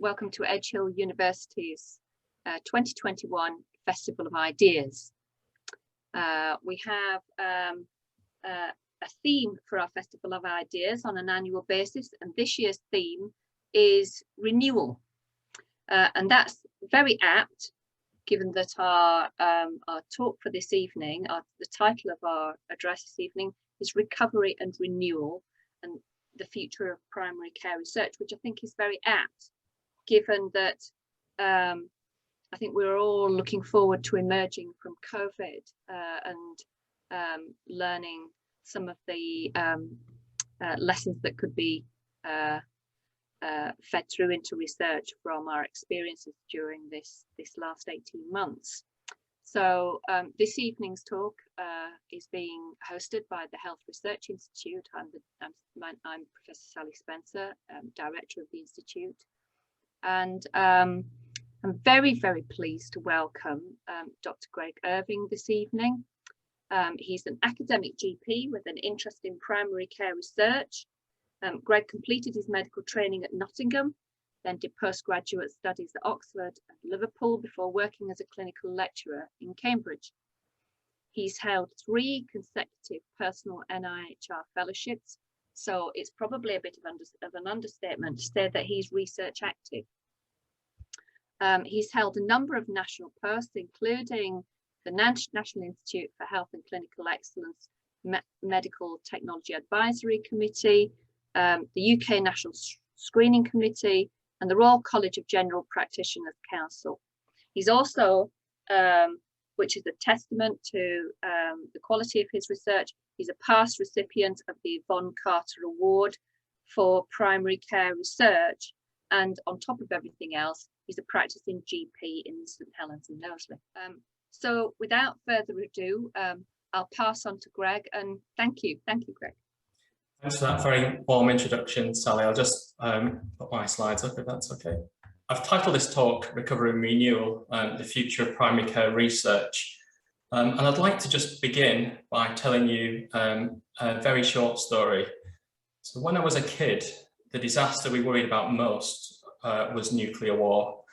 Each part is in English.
welcome to Edge Hill University's 2021 Festival of Ideas. We have a theme for our Festival of Ideas on an annual basis, and this year's theme is renewal. And that's very apt, given that our talk for this evening, the title of our address this evening is Recovery and Renewal, and the future of primary care research, which I think is very apt, given that I think we're all looking forward to emerging from COVID and learning some of the lessons that could be fed through into research from our experiences during this last 18 months. So this evening's talk is being hosted by the Health Research Institute. I'm Professor Sally Spencer, Director of the Institute. And I'm very, very pleased to welcome Dr. Greg Irving this evening. He's an academic GP with an interest in primary care research. Greg completed his medical training at Nottingham, then did postgraduate studies at Oxford and Liverpool before working as a clinical lecturer in Cambridge. He's held 3 consecutive personal NIHR fellowships, so it's probably a bit of an understatement to say that he's research active. He's held a number of national posts, including the National Institute for Health and Clinical Excellence Medical Technology Advisory Committee, the UK National Screening Committee, and the Royal College of General Practitioners Council. He's also, which is a testament to the quality of his research, he's a past recipient of the Yvonne Carter Award for Primary Care Research. And on top of everything else, he's a practicing GP in St Helens and Knowsley. So without further ado, I'll pass on to Greg, and thank you, Greg. Thanks for that very warm introduction, Sally. I'll just put my slides up if that's okay. I've titled this talk Recovery and Renewal, the Future of Primary Care Research. And I'd like to just begin by telling you a very short story. So when I was a kid, the disaster we worried about most was nuclear war.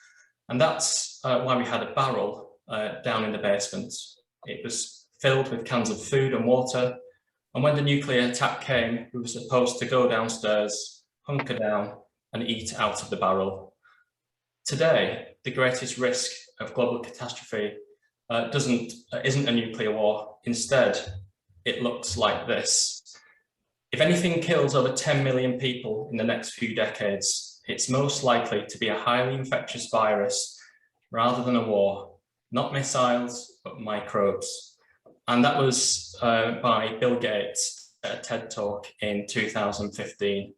And that's why we had a barrel down in the basement. It was filled with cans of food and water. And when the nuclear attack came, we were supposed to go downstairs, hunker down, and eat out of the barrel. Today, the greatest risk of global catastrophe isn't a nuclear war. Instead, it looks like this. If anything kills over 10 million people in the next few decades, it's most likely to be a highly infectious virus rather than a war. Not missiles, but microbes. And that was by Bill Gates at a TED Talk in 2015.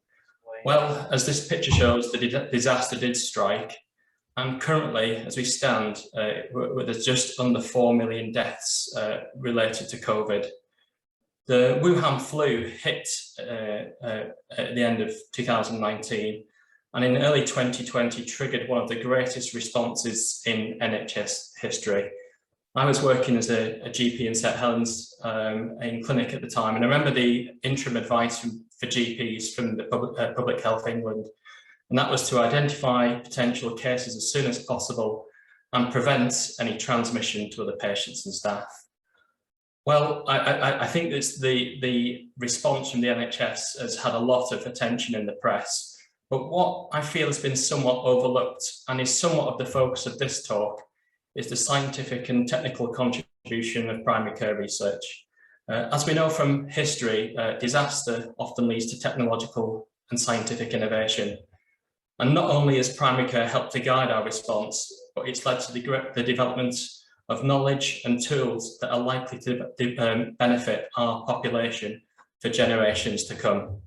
Well, as this picture shows, the disaster did strike. And currently, as we stand, there's just under 4 million deaths related to COVID. The Wuhan Flu hit at the end of 2019, and in early 2020 triggered one of the greatest responses in NHS history. I was working as a GP in St Helens in clinic at the time, and I remember the interim advice for GPs from the Public Health England, and that was to identify potential cases as soon as possible and prevent any transmission to other patients and staff. Well, I think the response from the NHS has had a lot of attention in the press, but what I feel has been somewhat overlooked and is somewhat of the focus of this talk is the scientific and technical contribution of primary care research. As we know from history, disaster often leads to technological and scientific innovation. And not only has primary care helped to guide our response, but it's led to the development of knowledge and tools that are likely to benefit our population for generations to come.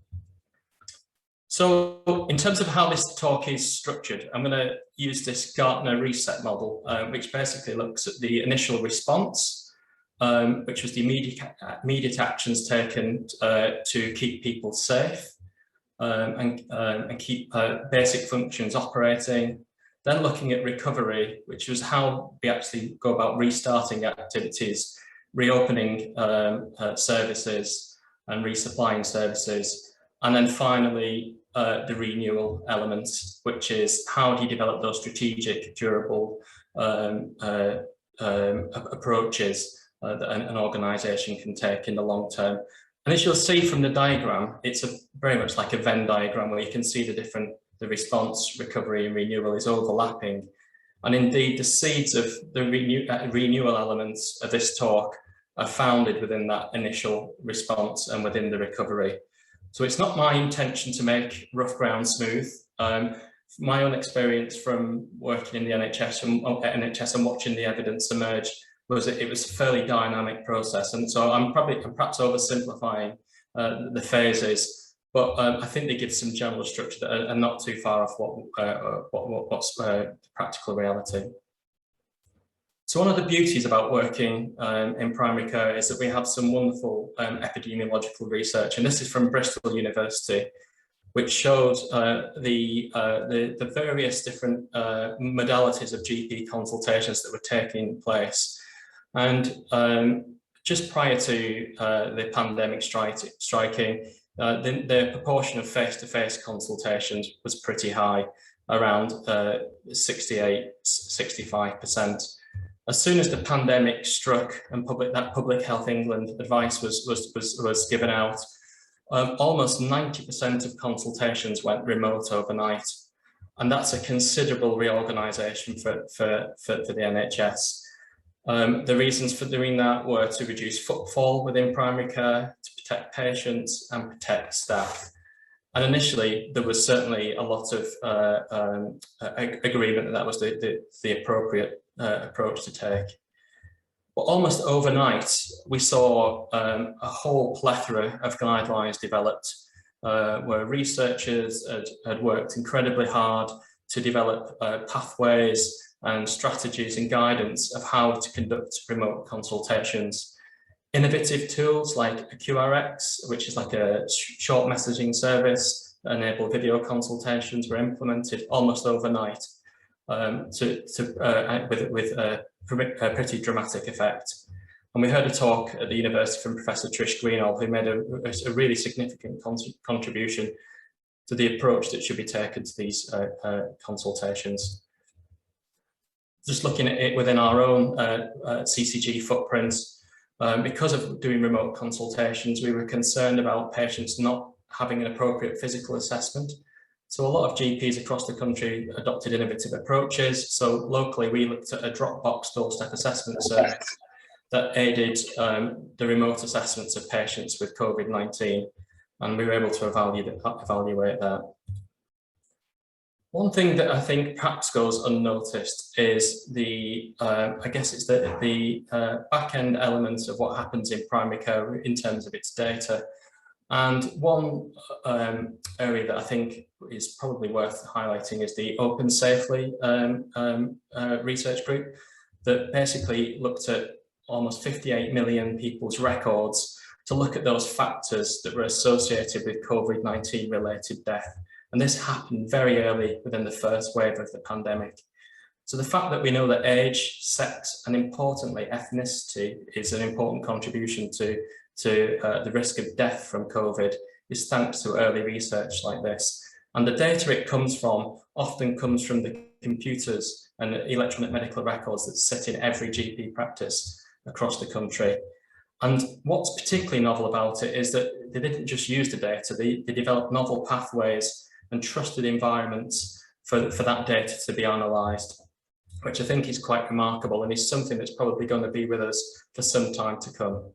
So in terms of how this talk is structured, I'm going to use this Gartner reset model, which basically looks at the initial response, which was the immediate actions taken to keep people safe and keep basic functions operating. Then looking at recovery, which was how we actually go about restarting activities, reopening services and resupplying services. And then finally, the renewal elements, which is how do you develop those strategic, durable approaches that an organisation can take in the long term. And as you'll see from the diagram, it's very much like a Venn diagram where you can see the response, recovery and renewal is overlapping. And indeed, the seeds of the renewal elements of this talk are founded within that initial response and within the recovery. So it's not my intention to make rough ground smooth. My own experience from working in the NHS and watching the evidence emerge was that it was a fairly dynamic process. And so I'm perhaps oversimplifying the phases, but I think they give some general structure that are not too far off what's practical reality. So one of the beauties about working in primary care is that we have some wonderful epidemiological research, and this is from Bristol University, which showed the various different modalities of GP consultations that were taking place. And just prior to the pandemic striking, the proportion of face-to-face consultations was pretty high, around 68–65%. As soon as the pandemic struck and Public Health England advice was given out, almost 90% of consultations went remote overnight, and that's a considerable reorganisation for the NHS. The reasons for doing that were to reduce footfall within primary care, to protect patients and protect staff. And initially, there was certainly a lot of agreement that was the appropriate approach to take. But almost overnight, we saw a whole plethora of guidelines developed, where researchers had worked incredibly hard to develop pathways and strategies and guidance of how to conduct remote consultations. Innovative tools like a QRX, which is like a short messaging service that enable video consultations, were implemented almost overnight with a pretty dramatic effect. And we heard a talk at the university from Professor Trish Greenall, who made a really significant contribution to the approach that should be taken to these consultations. Just looking at it within our own CCG footprints, because of doing remote consultations, we were concerned about patients not having an appropriate physical assessment. So a lot of GPs across the country adopted innovative approaches. So locally, we looked at a Dropbox doorstep assessment service that aided the remote assessments of patients with COVID-19, and we were able to evaluate that. One thing that I think perhaps goes unnoticed is I guess it's the back-end elements of what happens in primary care in terms of its data. And one area that I think is probably worth highlighting is the Open Safely research group that basically looked at almost 58 million people's records to look at those factors that were associated with COVID-19 related death. And this happened very early within the first wave of the pandemic. So the fact that we know that age, sex, and importantly, ethnicity is an important contribution to the risk of death from COVID is thanks to early research like this. And the data it comes from often comes from the computers and electronic medical records that sit in every GP practice across the country. And what's particularly novel about it is that they didn't just use the data, they developed novel pathways and trusted environments for that data to be analysed, which I think is quite remarkable and is something that's probably going to be with us for some time to come.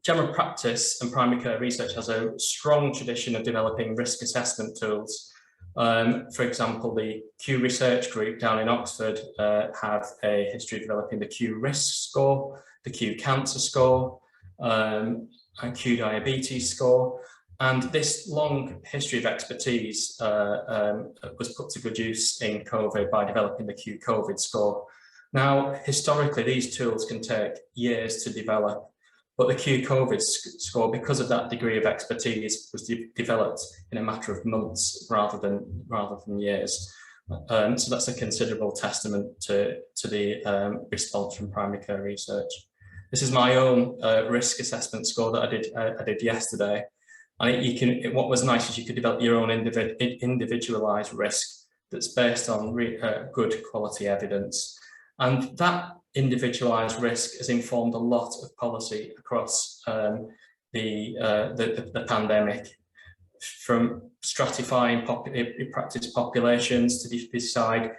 General practice and primary care research has a strong tradition of developing risk assessment tools. For example, the Q Research Group down in Oxford have a history of developing the Q Risk Score, the Q Cancer Score, and Q Diabetes Score. And this long history of expertise was put to good use in COVID by developing the Q COVID score. Now, historically, these tools can take years to develop, but the Q COVID score, because of that degree of expertise, was developed in a matter of months rather than years. So that's a considerable testament to the response from primary care research. This is my own risk assessment score that I did yesterday. And what was nice is you could develop your own individualized risk that's based on good quality evidence. And that individualized risk has informed a lot of policy across the pandemic, from stratifying practice populations to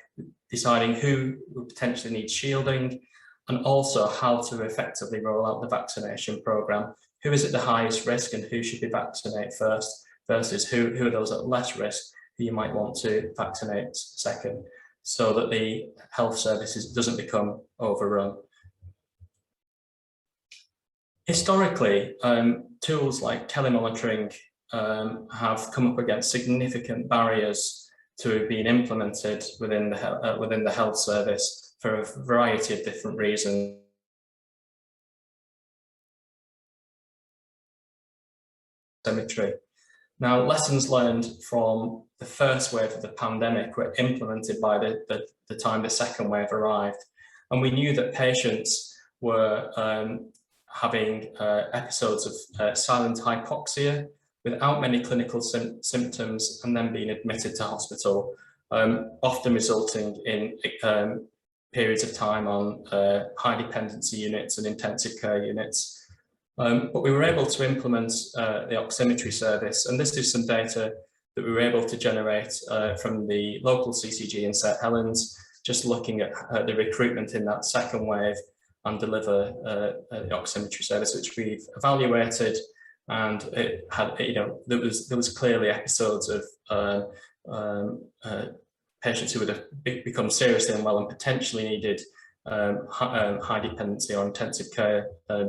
deciding who potentially needs shielding, and also how to effectively roll out the vaccination program. Who is at the highest risk and who should be vaccinated first, versus who are those at less risk who you might want to vaccinate second, so that the health services doesn't become overrun. Historically, tools like Tele Monitoring have come up against significant barriers to being implemented within the health service for a variety of different reasons. Now, lessons learned from the first wave of the pandemic were implemented by the time the second wave arrived, and we knew that patients were having episodes of silent hypoxia without many clinical symptoms, and then being admitted to hospital, often resulting in periods of time on high dependency units and intensive care units. But we were able to implement the oximetry service, and this is some data that we were able to generate from the local CCG in St Helens, just looking at the recruitment in that second wave, and deliver the oximetry service, which we've evaluated. And it had, there was clearly episodes of patients who would have become seriously unwell and potentially needed high dependency or intensive care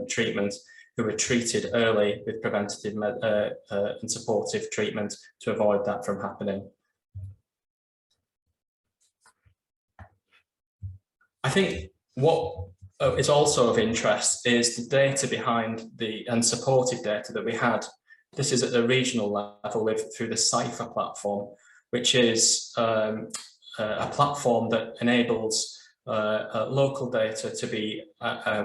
treatment, who were treated early with preventative and supportive treatment to avoid that from happening. I think what is also of interest is the data behind and supportive data that we had. This is at the regional level through the Cypher platform, which is a platform that enables local data to be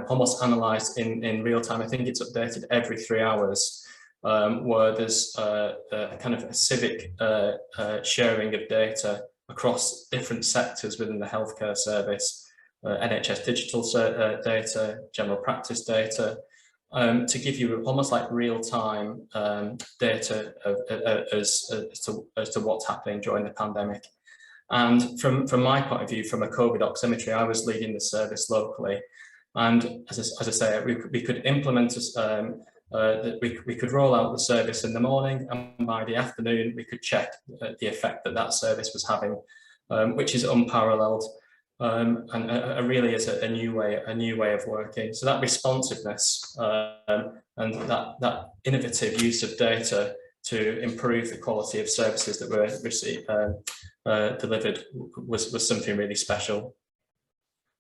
almost analysed in real time. I think it's updated every 3 hours, where there's a kind of a civic sharing of data across different sectors within the healthcare service, NHS digital data, general practice data, to give you almost like real-time data as to what's happening during the pandemic. And from my point of view, from a COVID oximetry, I was leading the service locally, and as I say, we could implement we could roll out the service in the morning, and by the afternoon we could check the effect that service was having, which is unparalleled. And really is a new way of working. So that responsiveness and that innovative use of data to improve the quality of services that were delivered was something really special.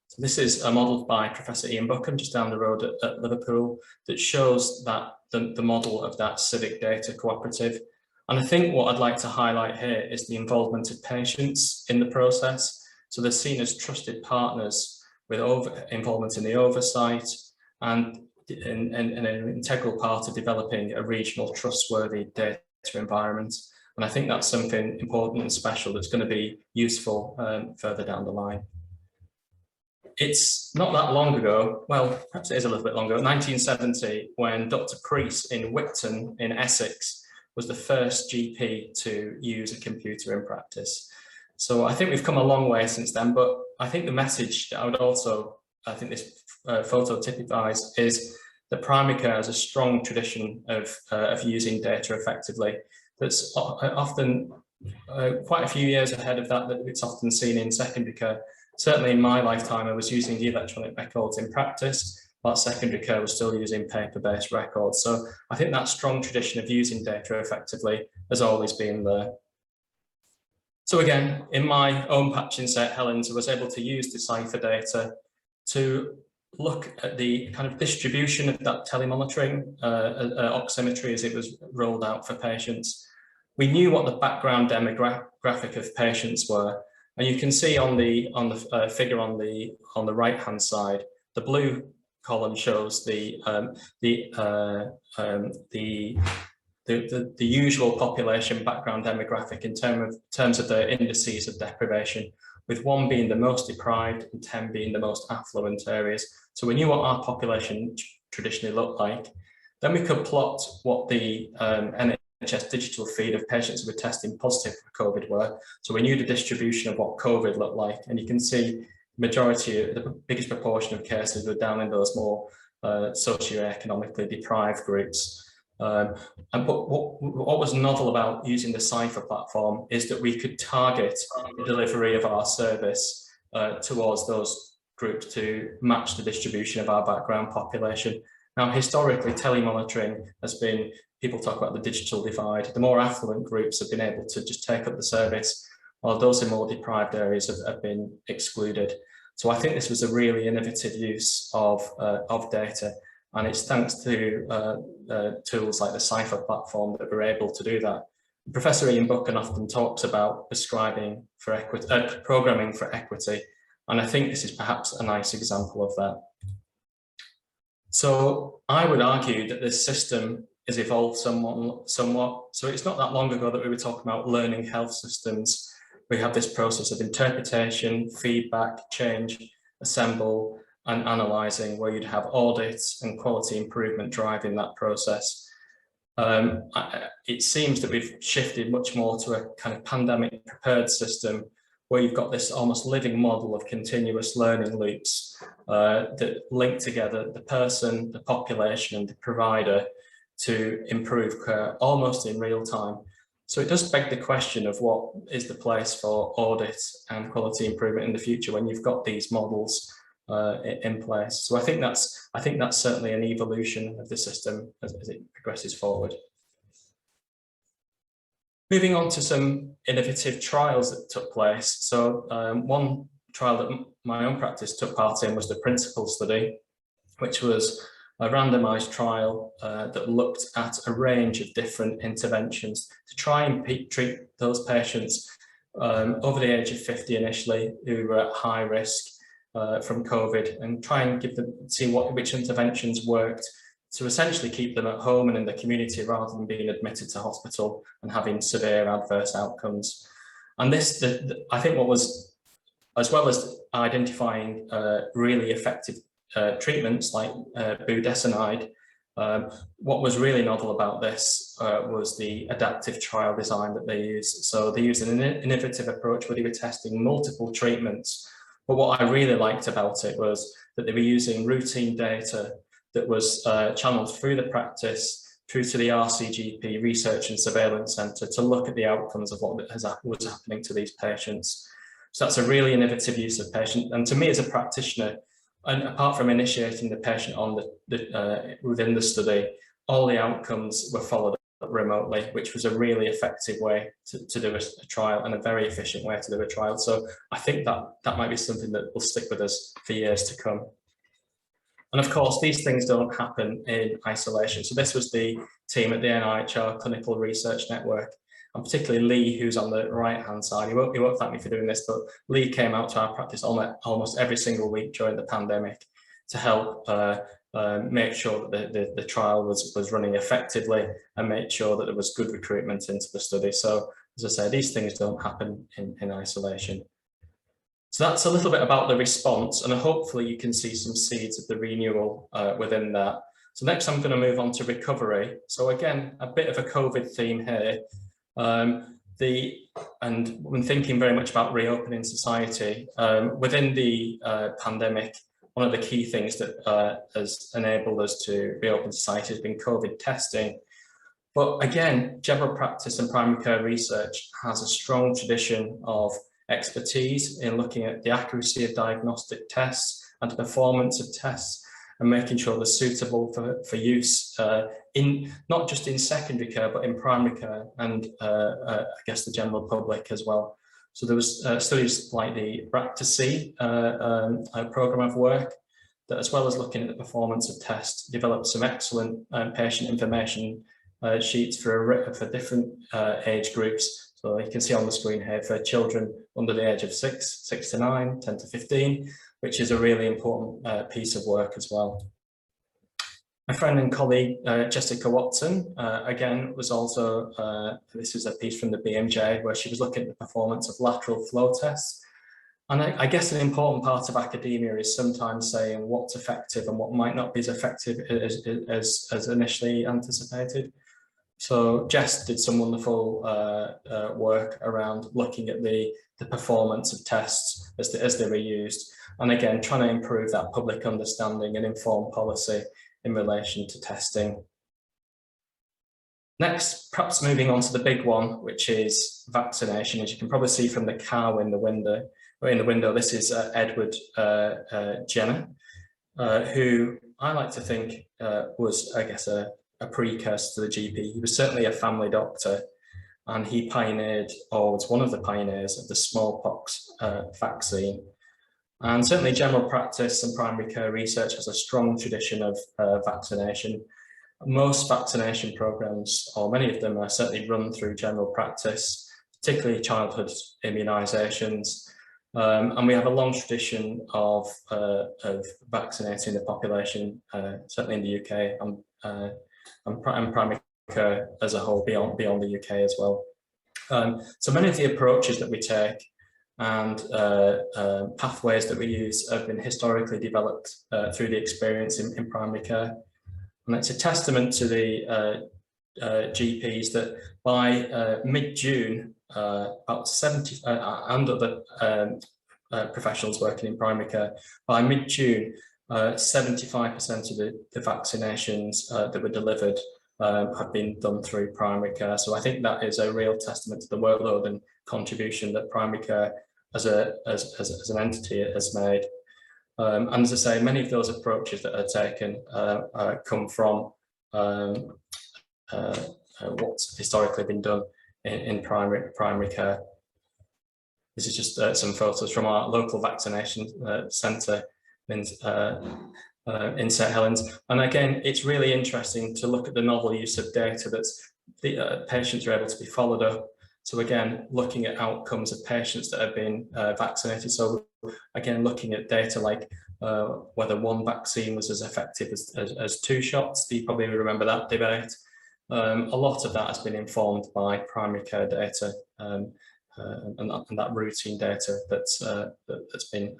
So this is modelled by Professor Ian Buchan just down the road at Liverpool, that shows that the model of that civic data cooperative. And I think what I'd like to highlight here is the involvement of patients in the process. So they're seen as trusted partners with involvement in the oversight, and an integral part of developing a regional trustworthy data environment. And I think that's something important and special that's going to be useful further down the line. It's not that long ago, well, perhaps it is a little bit longer, 1970, when Dr. Preece in Wigton in Essex was the first GP to use a computer in practice. So I think we've come a long way since then, but I think the message that I think this photo typifies is that primary care has a strong tradition of using data effectively. That's often quite a few years ahead of that it's often seen in secondary care. Certainly in my lifetime, I was using the electronic records in practice, while secondary care was still using paper-based records. So I think that strong tradition of using data effectively has always been there. So again, in my own patch in St Helens, I was able to use the Cypher data to look at the kind of distribution of that telemonitoring oximetry as it was rolled out for patients. We knew what the background demographic of patients were, and you can see on the figure on the right hand side, the blue column shows the the usual population background demographic in terms of the indices of deprivation, with 1 being the most deprived and 10 being the most affluent areas. So we knew what our population traditionally looked like. Then we could plot what the NHS digital feed of patients who were testing positive for COVID were. So we knew the distribution of what COVID looked like, and you can see the biggest proportion of cases were down in those more socioeconomically deprived groups. But what was novel about using the Cypher platform is that we could target the delivery of our service towards those groups to match the distribution of our background population. Now, historically, Tele Monitoring has been, people talk about the digital divide. The more affluent groups have been able to just take up the service, while those in more deprived areas have been excluded. So I think this was a really innovative use of data, and it's thanks to tools like the Cypher platform that we're able to do that. Professor Ian Buchan often talks about prescribing for equity, programming for equity, and I think this is perhaps a nice example of that. So I would argue that this system has evolved somewhat. So it's not that long ago that we were talking about learning health systems. We have this process of interpretation, feedback, change, assemble, and analysing, where you'd have audits and quality improvement driving that process. It seems that we've shifted much more to a kind of pandemic prepared system, where you've got this almost living model of continuous learning loops that link together the person, the population, and the provider to improve care almost in real time. So it does beg the question of what is the place for audit and quality improvement in the future when you've got these models in place. So I think that's certainly an evolution of the system as it progresses forward. Moving on to some innovative trials that took place. So one trial that my own practice took part in was the Principal study, which was a randomized trial that looked at a range of different interventions to try and treat those patients over the age of 50 initially, who were at high risk from COVID, and try and see which interventions worked to essentially keep them at home and in the community rather than being admitted to hospital and having severe adverse outcomes. And this, I think what was, as well as identifying really effective treatments like budesonide, what was really novel about this was the adaptive trial design that they used. So they used an innovative approach where they were testing multiple treatments. But what I really liked about it was that they were using routine data that was channeled through the practice, through to the RCGP Research and Surveillance Centre to look at the outcomes of what was happening to these patients. So that's a really innovative use of patient. And to me as a practitioner, and apart from initiating the patient on within the study, all the outcomes were followed up remotely, which was a really effective way to do a trial and a very efficient way to do a trial. So I think that might be something that will stick with us for years to come. And of course, these things don't happen in isolation. So this was the team at the NIHR Clinical Research Network, and particularly Lee, who's on the right-hand side. He won't thank me for doing this, but Lee came out to our practice almost every single week during the pandemic to help make sure that the trial was running effectively and make sure that there was good recruitment into the study. So, as I say, these things don't happen in isolation. So that's a little bit about the response, and hopefully you can see some seeds of the renewal within that. So next I'm going to move on to recovery. So again, a bit of a COVID theme here. And when thinking very much about reopening society, within the pandemic, one of the key things that has enabled us to reopen society has been COVID testing. But again, general practice and primary care research has a strong tradition of expertise in looking at the accuracy of diagnostic tests and the performance of tests, and making sure they're suitable for use in not just in secondary care, but in primary care and I guess the general public as well. So there was studies like the Expectancy program of work that, as well as looking at the performance of tests, developed some excellent patient information sheets for different age groups. So you can see on the screen here for children under the age of 6 to 9, 10 to 15, which is a really important piece of work as well. My friend and colleague, Jessica Watson, again, was also, this is a piece from the BMJ where she was looking at the performance of lateral flow tests. And I guess an important part of academia is sometimes saying what's effective and what might not be as effective as initially anticipated. So Jess did some wonderful work around looking at the performance of tests as they were used. And again, trying to improve that public understanding and inform policy in relation to testing. Next, perhaps moving on to the big one, which is vaccination. As you can probably see from the cow in the window, this is Edward Jenner, who I like to think was, I guess, a precursor to the GP. He was certainly a family doctor, and he pioneered, or was one of the pioneers of the smallpox vaccine. And certainly general practice and primary care research has a strong tradition of vaccination. Most vaccination programs, or many of them, are certainly run through general practice, particularly childhood immunisations. And we have a long tradition of vaccinating the population, certainly in the UK and primary care as a whole, beyond the UK as well. So many of the approaches that we take and pathways that we use have been historically developed through the experience in primary care. And it's a testament to the GPs that by mid-June, about 70, and other professionals working in primary care, by mid-June, 75% of the vaccinations that were delivered have been done through primary care. So I think that is a real testament to the workload and contribution that primary care as an entity has made. And as I say, many of those approaches that are taken come from what's historically been done in primary care. This is just some photos from our local vaccination centre in St Helens. And again, it's really interesting to look at the novel use of data that's the patients are able to be followed up. So again, looking at outcomes of patients that have been vaccinated. So again, looking at data like whether one vaccine was as effective as two shots. You probably remember that debate. A lot of that has been informed by primary care data and that routine data that's been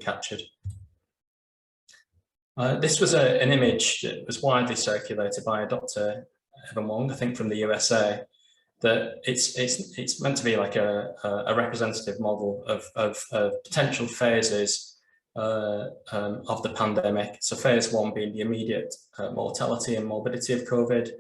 captured. This was an image that was widely circulated by a Dr. Evan Wong, I think from the USA, that it's meant to be like a representative model of potential phases of the pandemic. So phase one being the immediate mortality and morbidity of COVID.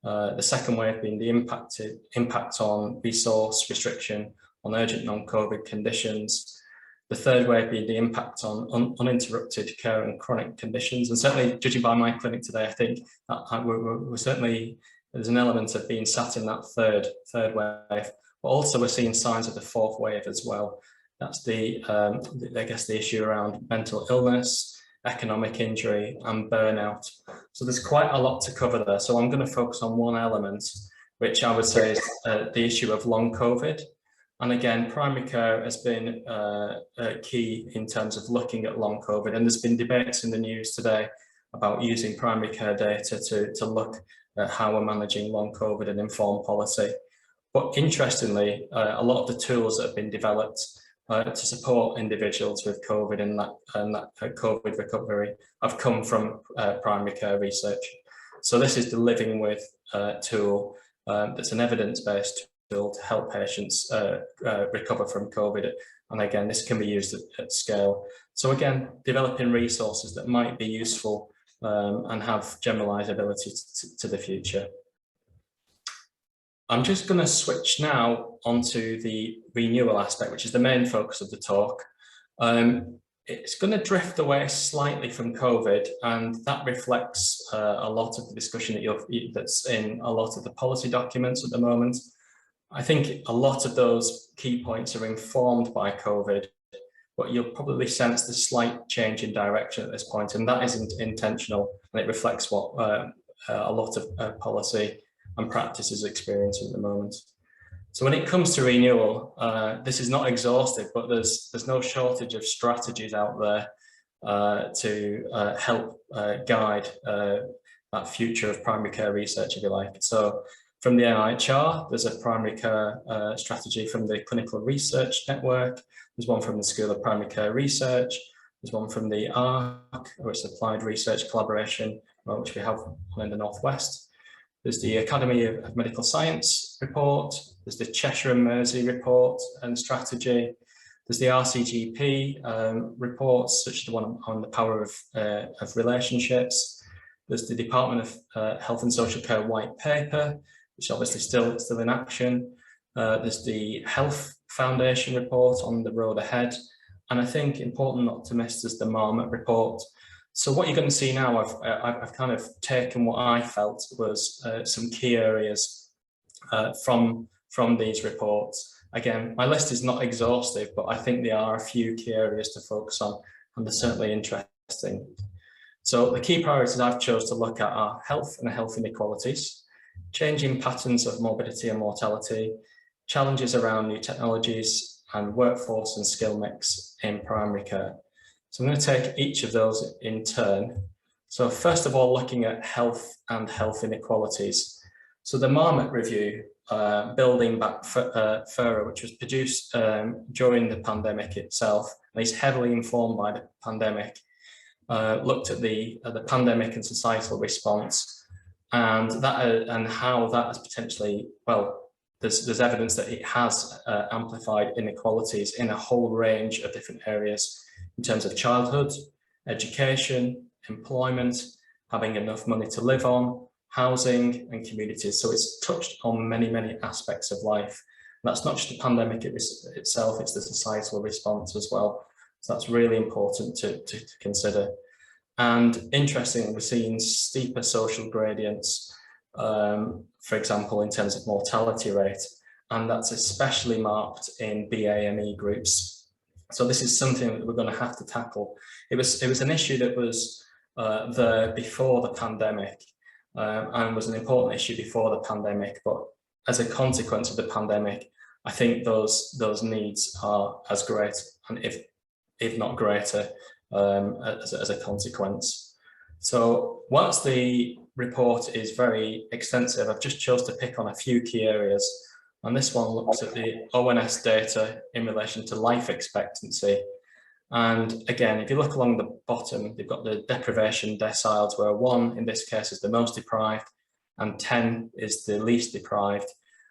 The second wave being the impact on resource restriction on urgent non-COVID conditions. The third wave being the impact on uninterrupted care and chronic conditions. And certainly, judging by my clinic today, I think that we're certainly, there's an element of being sat in that third wave. But also we're seeing signs of the fourth wave as well. That's I guess the issue around mental illness, economic injury and burnout. So there's quite a lot to cover there. So I'm going to focus on one element, which I would say is the issue of long COVID. And again, primary care has been key in terms of looking at long COVID. And there's been debates in the news today about using primary care data to look at how we're managing long COVID and inform policy. But interestingly, a lot of the tools that have been developed to support individuals with COVID and that COVID recovery have come from primary care research. So this is the Living With tool that's an evidence-based tool to help patients recover from COVID. And again, this can be used at scale. So again, developing resources that might be useful and have generalizability to the future. I'm just going to switch now onto the renewal aspect, which is the main focus of the talk. It's going to drift away slightly from COVID, and that reflects a lot of the discussion that's in a lot of the policy documents at the moment. I think a lot of those key points are informed by COVID, but you'll probably sense the slight change in direction at this point, and that isn't intentional, and it reflects what a lot of policy and practice is experiencing at the moment. So when it comes to renewal, this is not exhaustive, but there's no shortage of strategies out there to help guide that future of primary care research, if you like. So from the NIHR, there's a primary care strategy from the Clinical Research Network. There's one from the School of Primary Care Research. There's one from the ARC, which is Applied Research Collaboration, which we have in the Northwest. There's the Academy of Medical Science report. There's the Cheshire and Mersey report and strategy. There's the RCGP reports, such as the one on the power of relationships. There's the Department of Health and Social Care white paper, which is obviously still in action. There's the Health Foundation report on the road ahead. And I think important not to miss is the Marmot report. So what you're going to see now, I've kind of taken what I felt was some key areas from these reports. Again, my list is not exhaustive, but I think there are a few key areas to focus on, and they're certainly interesting. So the key priorities I've chosen to look at are health and health inequalities, changing patterns of morbidity and mortality, challenges around new technologies, and workforce and skill mix in primary care. So I'm going to take each of those in turn. So first of all, looking at health and health inequalities. So the Marmot review, building back further, which was produced during the pandemic itself, and is heavily informed by the pandemic, looked at the pandemic and societal response, and how that has potentially, well, there's evidence that it has amplified inequalities in a whole range of different areas in terms of childhood, education, employment, having enough money to live on, housing and communities. So it's touched on many, many aspects of life. And that's not just the pandemic itself, it's the societal response as well. So that's really important to consider. And interestingly, we're seeing steeper social gradients, for example, in terms of mortality rate, and that's especially marked in BAME groups. So this is something that we're going to have to tackle. It was an issue that was there before the pandemic, and was an important issue before the pandemic, but as a consequence of the pandemic, I think those needs are as great, and if not greater, as a consequence. So whilst the report is very extensive, I've just chose to pick on a few key areas, and this one looks at the ONS data in relation to life expectancy. And again, if you look along the bottom, you've got the deprivation deciles, where 1 in this case is the most deprived and 10 is the least deprived.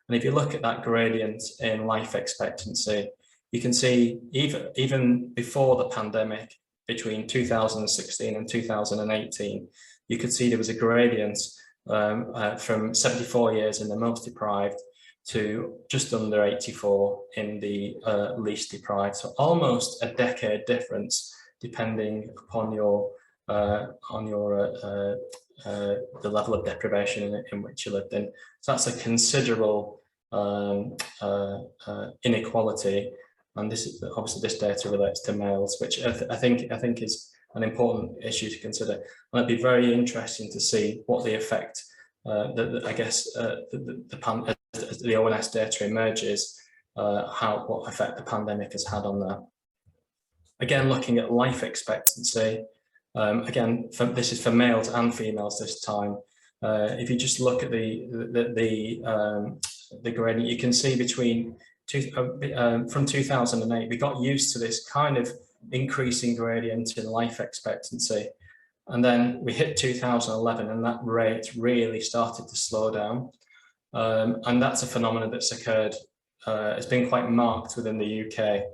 And if you look at that gradient in life expectancy, you can see even before the pandemic, between 2016 and 2018, you could see there was a gradient from 74 years in the most deprived to just under 84 in the least deprived. So almost a decade difference, depending upon the level of deprivation in which you lived in. So that's a considerable inequality. And this is obviously, this data relates to males, which I think is an important issue to consider. And it'd be very interesting to see what the effect, I guess, as the ONS data emerges, what effect the pandemic has had on that. Again, looking at life expectancy, again, this is for males and females this time. If you just look at the gradient, you can see from 2008, we got used to this kind of increasing gradient in life expectancy. And then we hit 2011 and that rate really started to slow down. And that's a phenomenon that's occurred, it's been quite marked within the UK.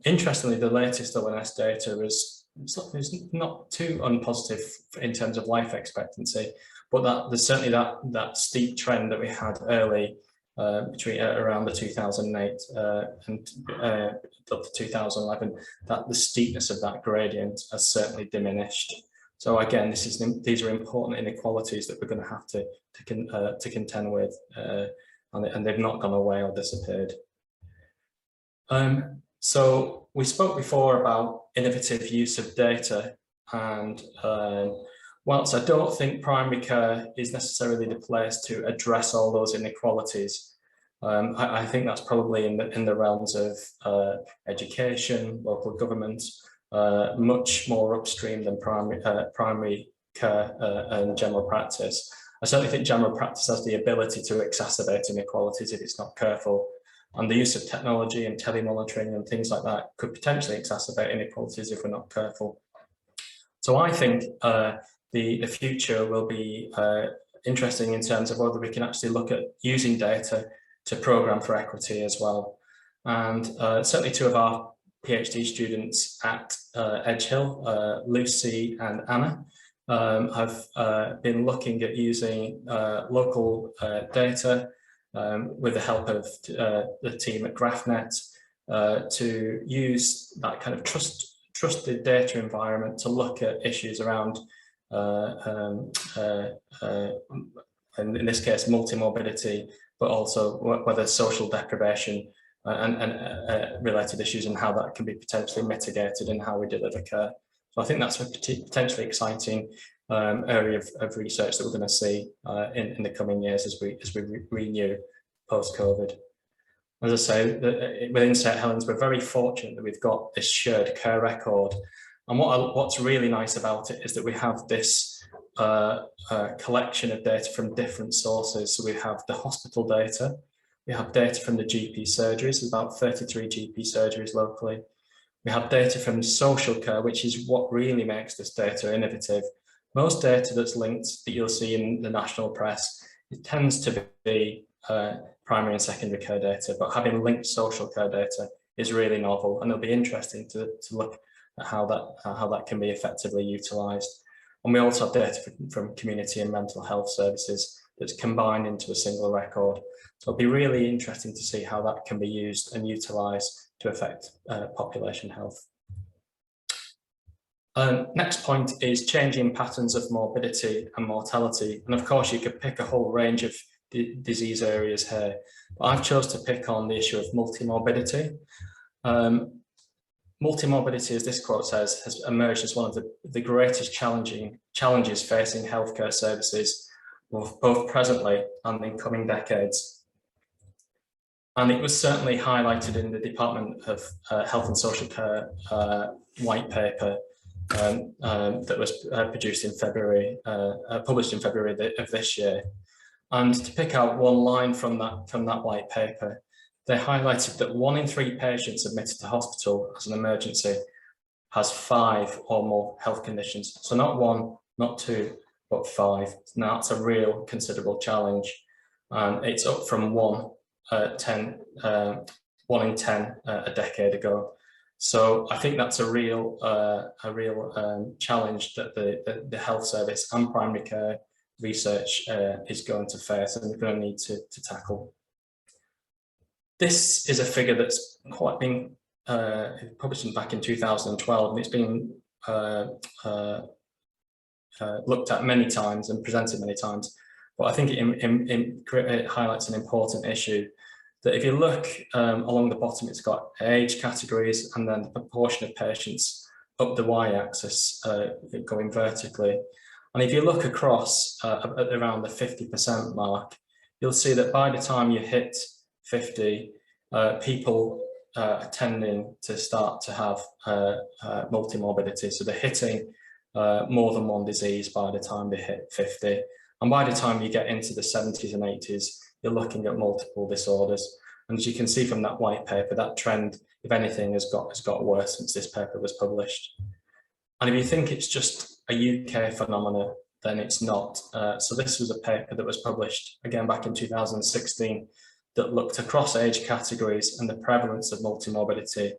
Interestingly, the latest ONS data is not too unpositive in terms of life expectancy, but there's certainly that steep trend that we had early between around the 2008 and up to 2011, that the steepness of that gradient has certainly diminished. So again, these are important inequalities that we're going to have to contend with, and they've not gone away or disappeared. So we spoke before about innovative use of data, and whilst I don't think primary care is necessarily the place to address all those inequalities, I think that's probably in the realms of education, local government, much more upstream than primary care and general practice. I certainly think general practice has the ability to exacerbate inequalities if it's not careful. And the use of technology and tele monitoring and things like that could potentially exacerbate inequalities if we're not careful. So I think the future will be interesting in terms of whether we can actually look at using data to program for equity as well. And certainly two of our PhD students at Edgehill, Lucy and Anna, have been looking at using local data with the help of the team at GraphNet to use that kind of trusted data environment to look at issues around, in this case, multimorbidity, but also whether social deprivation and related issues and how that can be potentially mitigated and how we deliver care. So I think that's a potentially exciting area of research that we're going to see in the coming years as we renew post-COVID. As I say, within St Helens, we're very fortunate that we've got this shared care record. And what's really nice about it is that we have this collection of data from different sources. So we have the hospital data, we have data from the GP surgeries, there's about 33 GP surgeries locally. We have data from social care, which is what really makes this data innovative. Most data that's linked that you'll see in the national press, it tends to be primary and secondary care data, but having linked social care data is really novel, and it'll be interesting to look at how that can be effectively utilised. And we also have data from community and mental health services that's combined into a single record. So it'll be really interesting to see how that can be used and utilised to affect population health. Next point is changing patterns of morbidity and mortality. And of course, you could pick a whole range of disease areas here, but I've chosen to pick on the issue of multimorbidity. Multimorbidity, as this quote says, has emerged as one of the greatest challenges facing healthcare services, both presently and in coming decades. And it was certainly highlighted in the Department of Health and Social Care white paper that was published in February of this year. And to pick out one line from that white paper, they highlighted that 1 in 3 patients admitted to hospital as an emergency has 5 or more health conditions. So not 1, not 2, but 5. Now that's a real considerable challenge. And it's up from 1 in 10 a decade ago. So I think that's a real challenge that the health service and primary care research is going to face and we're going to need to tackle. This is a figure that's quite been published back in 2012, and it's been looked at many times and presented many times. But I think it highlights an important issue, that if you look along the bottom, it's got age categories and then the proportion of patients up the y-axis going vertically. And if you look across at around the 50% mark, you'll see that by the time you hit 50, people are tending to start to have multimorbidity. So they're hitting more than one disease by the time they hit 50. And by the time you get into the 70s and 80s, you're looking at multiple disorders. And as you can see from that white paper, that trend, if anything, has got worse since this paper was published. And if you think it's just a UK phenomenon, then it's not. So this was a paper that was published again back in 2016 that looked across age categories and the prevalence of multimorbidity.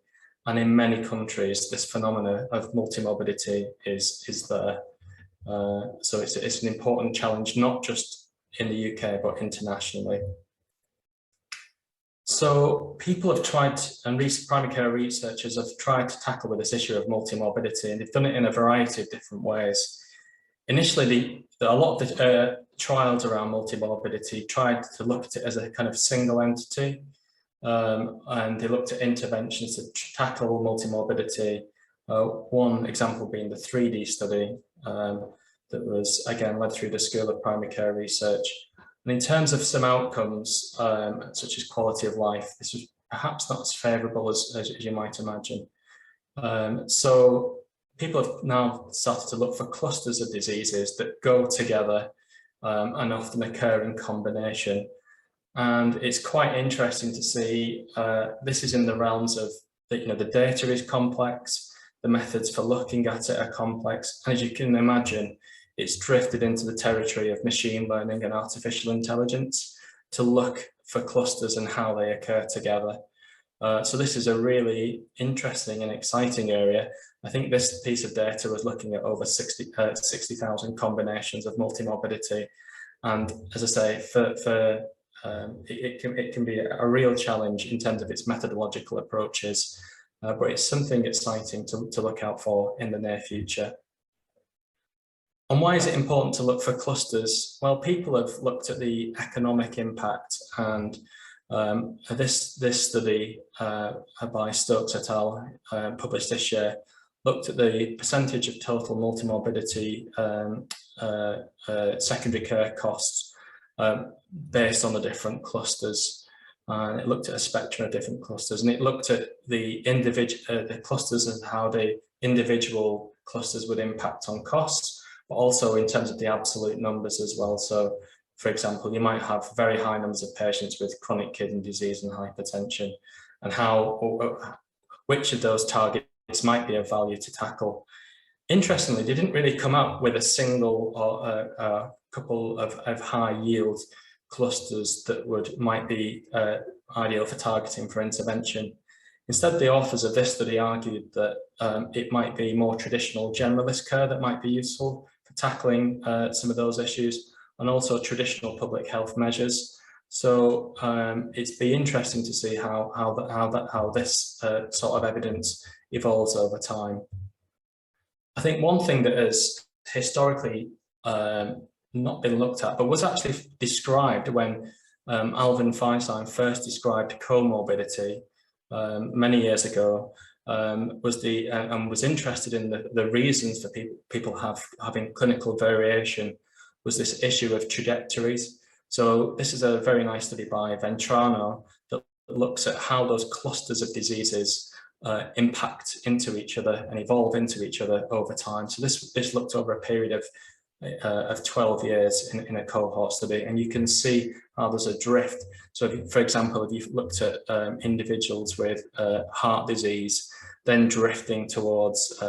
And in many countries, this phenomena of multimorbidity is there. So it's an important challenge, not just in the UK, but internationally. So people have tried, and primary care researchers have tried to tackle with this issue of multimorbidity, and they've done it in a variety of different ways. Initially, a lot of the trials around multimorbidity tried to look at it as a kind of single entity, and they looked at interventions to tackle multimorbidity. One example being the 3D study that was, again, led through the School of Primary Care Research. And in terms of some outcomes, such as quality of life, this was perhaps not as favourable as you might imagine. So people have now started to look for clusters of diseases that go together and often occur in combination. And it's quite interesting to see, this is in the realms of, the data is complex, the methods for looking at it are complex. And as you can imagine, it's drifted into the territory of machine learning and artificial intelligence to look for clusters and how they occur together. So this is a really interesting and exciting area. I think this piece of data was looking at over 60,000 combinations of multimorbidity. And as I say, it can be a real challenge in terms of its methodological approaches, but it's something exciting to look out for in the near future. And why is it important to look for clusters? Well, people have looked at the economic impact, and this study by Stokes et al. Published this year looked at the percentage of total multimorbidity secondary care costs based on the different clusters. It looked at a spectrum of different clusters, and it looked at the clusters and how the individual clusters would impact on costs, but also in terms of the absolute numbers as well. So, for example, you might have very high numbers of patients with chronic kidney disease and hypertension, and which of those targets might be of value to tackle. Interestingly, they didn't really come up with a single or a couple of high yield clusters that might be ideal for targeting for intervention. Instead, the authors of this study argued that it might be more traditional generalist care that might be useful for tackling some of those issues, and also traditional public health measures. So it's be interesting to see how this sort of evidence evolves over time. I think one thing that has historically not been looked at, but was actually described when Alvin Feinstein first described comorbidity many years ago, was interested in the reasons for people having clinical variation, was this issue of trajectories. So this is a very nice study by Ventrano that looks at how those clusters of diseases impact into each other and evolve into each other over time. So this looked over a period of 12 years in a cohort study, and you can see how there's a drift. So for example, if you've looked at individuals with heart disease, then drifting towards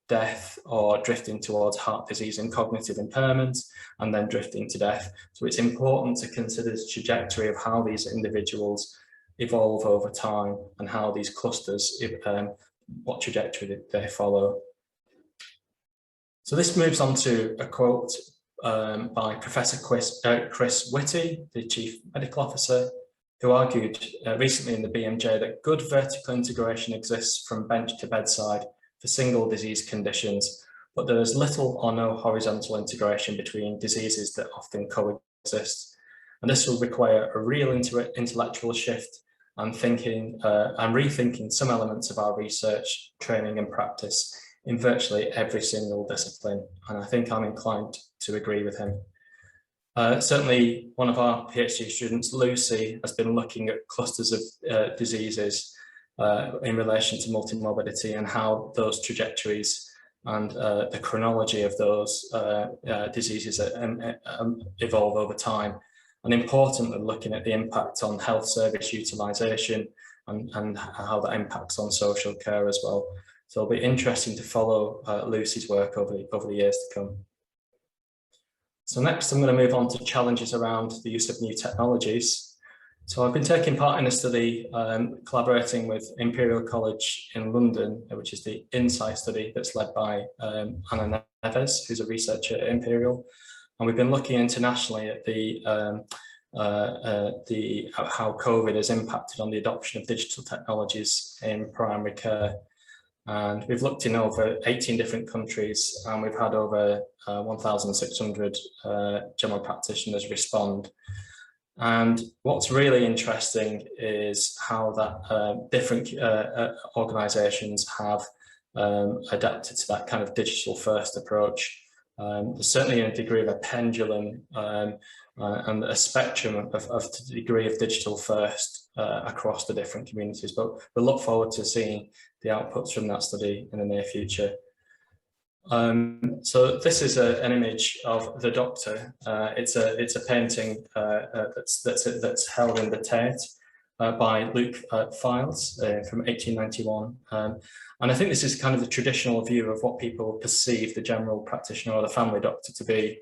death, or drifting towards heart disease and cognitive impairment, and then drifting to death. So it's important to consider the trajectory of how these individuals evolve over time and how these clusters, what trajectory they follow. So this moves on to a quote by Professor Chris Whitty, the Chief Medical Officer, who argued recently in the BMJ that good vertical integration exists from bench to bedside for single disease conditions, but there is little or no horizontal integration between diseases that often coexist. And this will require a real intellectual shift and rethinking some elements of our research, training and practice in virtually every single discipline. And I think I'm inclined to agree with him. Certainly one of our PhD students, Lucy, has been looking at clusters of diseases in relation to multimorbidity and how those trajectories and the chronology of those diseases evolve over time. And importantly, looking at the impact on health service utilisation and how that impacts on social care as well. So it'll be interesting to follow Lucy's work over the years to come. So next, I'm going to move on to challenges around the use of new technologies. So I've been taking part in a study collaborating with Imperial College in London, which is the INSIGHT study that's led by Anna Neves, who's a researcher at Imperial. And we've been looking internationally at how COVID has impacted on the adoption of digital technologies in primary care. And we've looked in over 18 different countries, and we've had over 1,600 general practitioners respond. And what's really interesting is how that different organisations have adapted to that kind of digital first approach. There's certainly a degree of a pendulum and a spectrum of the degree of digital first. across the different communities. But we look forward to seeing the outputs from that study in the near future. So this is an image of the Doctor. It's a painting that's held in the Tate by Luke Files from 1891. And I think this is kind of the traditional view of what people perceive the general practitioner or the family doctor to be,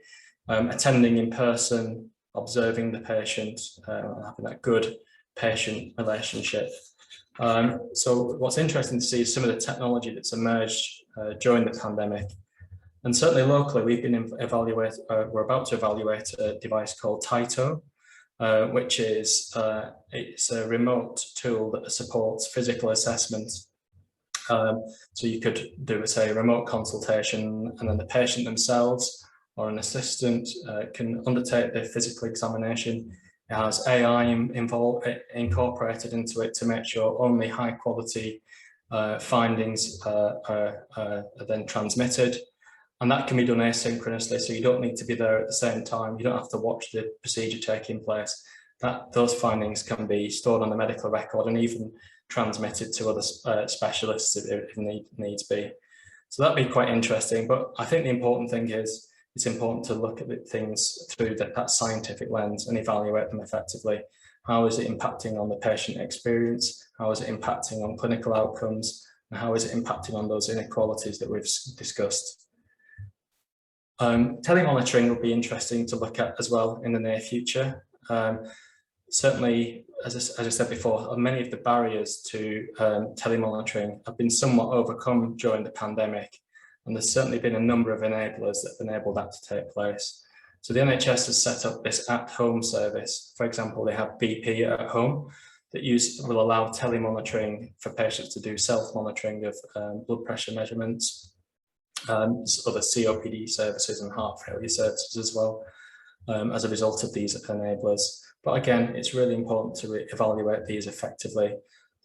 attending in person, observing the patient, having that good patient relationship. So what's interesting to see is some of the technology that's emerged during the pandemic. And certainly locally, we've been we're about to evaluate a device called Tyto, which is it's a remote tool that supports physical assessment. So you could do, say, a remote consultation, and then the patient themselves or an assistant can undertake the physical examination. It has AI incorporated into it to make sure only high quality findings are then transmitted. And that can be done asynchronously, so you don't need to be there at the same time. You don't have to watch the procedure taking place. Those findings can be stored on the medical record and even transmitted to other specialists if needs be. So that'd be quite interesting. But I think the important thing is it's important to look at things through that scientific lens and evaluate them effectively. How is it impacting on the patient experience? How is it impacting on clinical outcomes? And how is it impacting on those inequalities that we've discussed? Tele monitoring will be interesting to look at as well in the near future. Certainly, as I said before, many of the barriers to tele monitoring have been somewhat overcome during the pandemic, and there's certainly been a number of enablers that have enabled that to take place. So the NHS has set up this at-home service. For example, they have BP at home that will allow tele monitoring for patients to do self-monitoring of blood pressure measurements, other COPD services and heart failure services as well, as a result of these enablers. But again, it's really important to evaluate these effectively.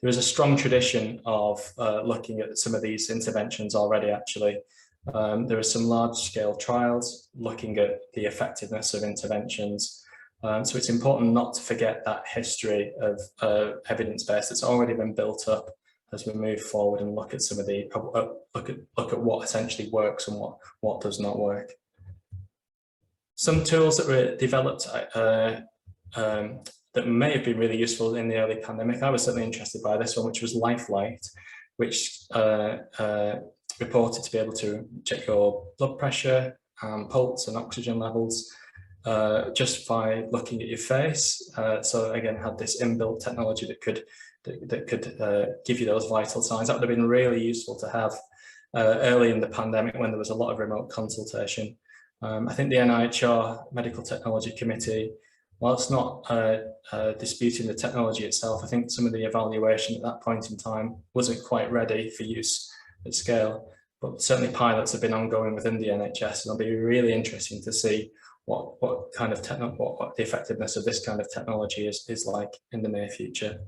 There is a strong tradition of looking at some of these interventions already, actually. There are some large-scale trials looking at the effectiveness of interventions. So it's important not to forget that history of evidence base that's already been built up as we move forward and look at some of the look at what essentially works and what does not work. Some tools that were developed that may have been really useful in the early pandemic. I was certainly interested by this one, which was Lifelight, which reported to be able to check your blood pressure, pulse and oxygen levels just by looking at your face. So again, had this inbuilt technology that could give you those vital signs. That would have been really useful to have early in the pandemic when there was a lot of remote consultation. I think the NIHR Medical Technology Committee, while it's not disputing the technology itself, I think some of the evaluation at that point in time wasn't quite ready for use at scale. But certainly pilots have been ongoing within the NHS, and it'll be really interesting to see what kind of what the effectiveness of this kind of technology is like in the near future.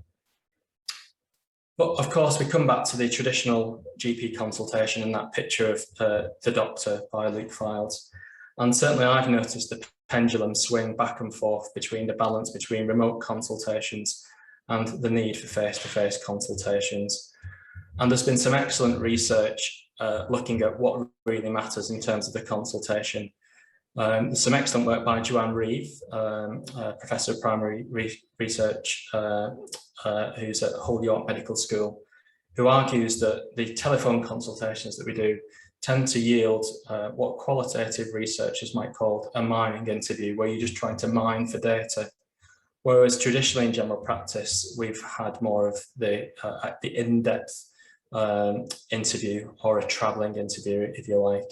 But of course, we come back to the traditional GP consultation and that picture of the Doctor by Luke Files. And certainly I've noticed the pendulum swing back and forth between the balance between remote consultations and the need for face-to-face consultations. And there's been some excellent research looking at what really matters in terms of the consultation. There's some excellent work by Joanne Reeve, Professor of Primary Research, who's at Hull York Medical School, who argues that the telephone consultations that we do tend to yield what qualitative researchers might call a mining interview, where you're just trying to mine for data. Whereas traditionally in general practice, we've had more of the in-depth interview, or a travelling interview, if you like.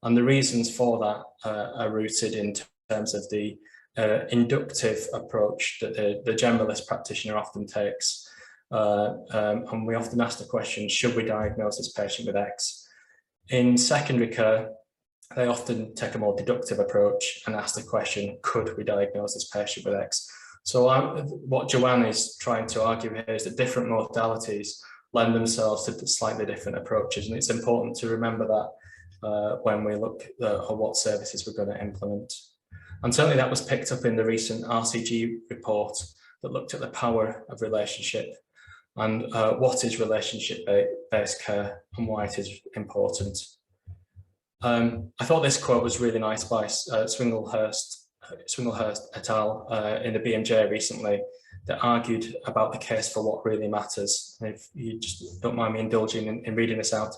And the reasons for that are rooted in terms of the inductive approach that the generalist practitioner often takes. And we often ask the question, should we diagnose this patient with X? In secondary care, they often take a more deductive approach and ask the question, could we diagnose this patient with X? So what Joanne is trying to argue here is that different modalities lend themselves to slightly different approaches. And it's important to remember that when we look at what services we're going to implement. And certainly that was picked up in the recent RCG report, that looked at the power of relationship and what is relationship-based care and why it is important. I thought this quote was really nice by Swinglehurst et al. In the BMJ recently, that argued about the case for what really matters. And if you just don't mind me indulging in reading this out,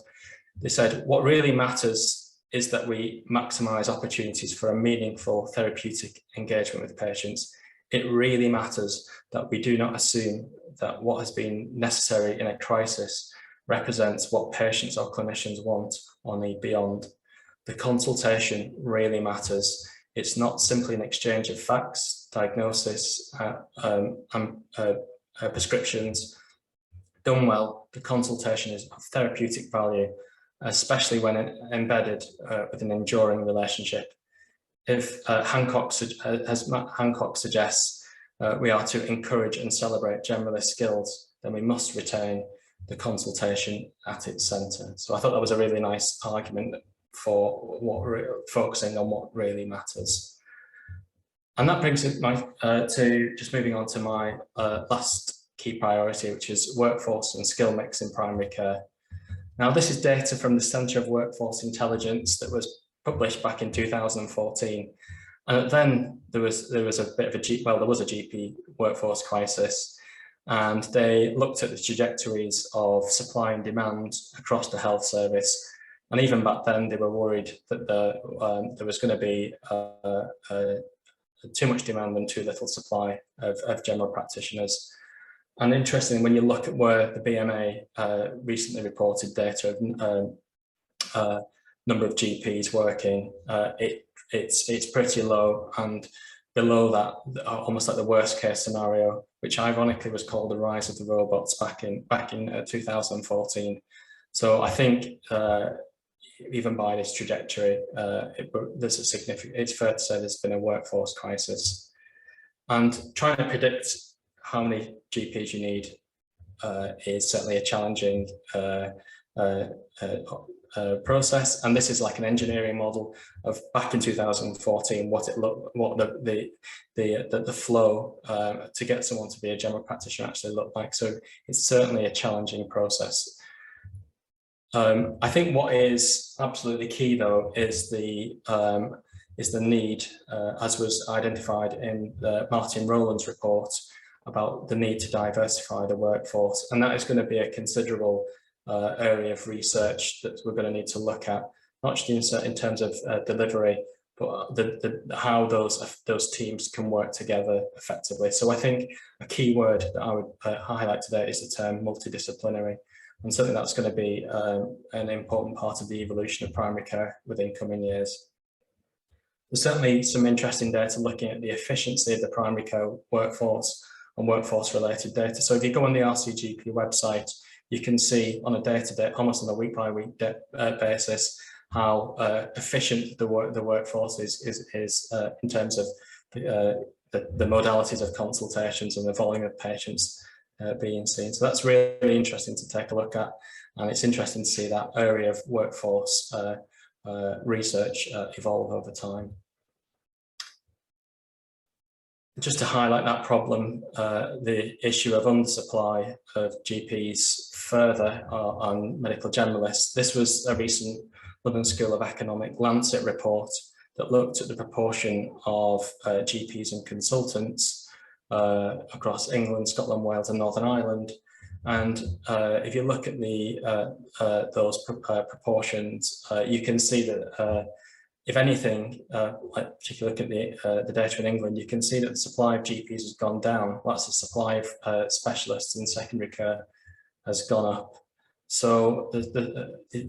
they said, what really matters is that we maximize opportunities for a meaningful therapeutic engagement with patients. It really matters that we do not assume that what has been necessary in a crisis represents what patients or clinicians want or need beyond. The consultation really matters. It's not simply an exchange of facts, diagnosis, and prescriptions. Done well, the consultation is of therapeutic value, especially when embedded with an enduring relationship. If as Matt Hancock suggests, we are to encourage and celebrate generalist skills, then we must retain the consultation at its centre. So I thought that was a really nice argument for focusing on what really matters. And that brings it to just moving on to my last key priority, which is workforce and skill mix in primary care. Now, this is data from the Centre of Workforce Intelligence that was published back in 2014. And then there was a bit of a GP workforce crisis, and they looked at the trajectories of supply and demand across the health service. And even back then, they were worried that there was going to be too much demand and too little supply of general practitioners. And interestingly, when you look at where the BMA recently reported data of number of GPs working, it's pretty low, and below that, almost like the worst case scenario, which ironically was called the rise of the robots back in 2014. So I think even by this trajectory, there's a significant. It's fair to say there's been a workforce crisis, and trying to predict how many GPs you need is certainly a challenging process. And this is like an engineering model of back in 2014, what the flow to get someone to be a general practitioner actually looked like. So it's certainly a challenging process. I think what is absolutely key, though, is the need, as was identified in Martin Rowland's report, about the need to diversify the workforce. And that is going to be a considerable area of research that we're going to need to look at, not just in terms of delivery, but how those teams can work together effectively. So I think a key word that I would highlight today is the term multidisciplinary. And something that's going to be an important part of the evolution of primary care within coming years. There's certainly some interesting data looking at the efficiency of the primary care workforce and workforce-related data. So if you go on the RCGP website, you can see on a day-to-day, almost on a week-by-week basis, how efficient the workforce is in terms of the modalities of consultations and the volume of patients being seen. So that's really interesting to take a look at, and it's interesting to see that area of workforce research evolve over time. Just to highlight that problem, the issue of undersupply of GPs further on medical generalists. This was a recent London School of Economic Lancet report that looked at the proportion of GPs and consultants across England, Scotland, Wales and Northern Ireland. And if you look at those proportions, you can see that if anything, particularly looking at the data in England, you can see that the supply of GPs has gone down, whilst the supply of specialists in secondary care has gone up. So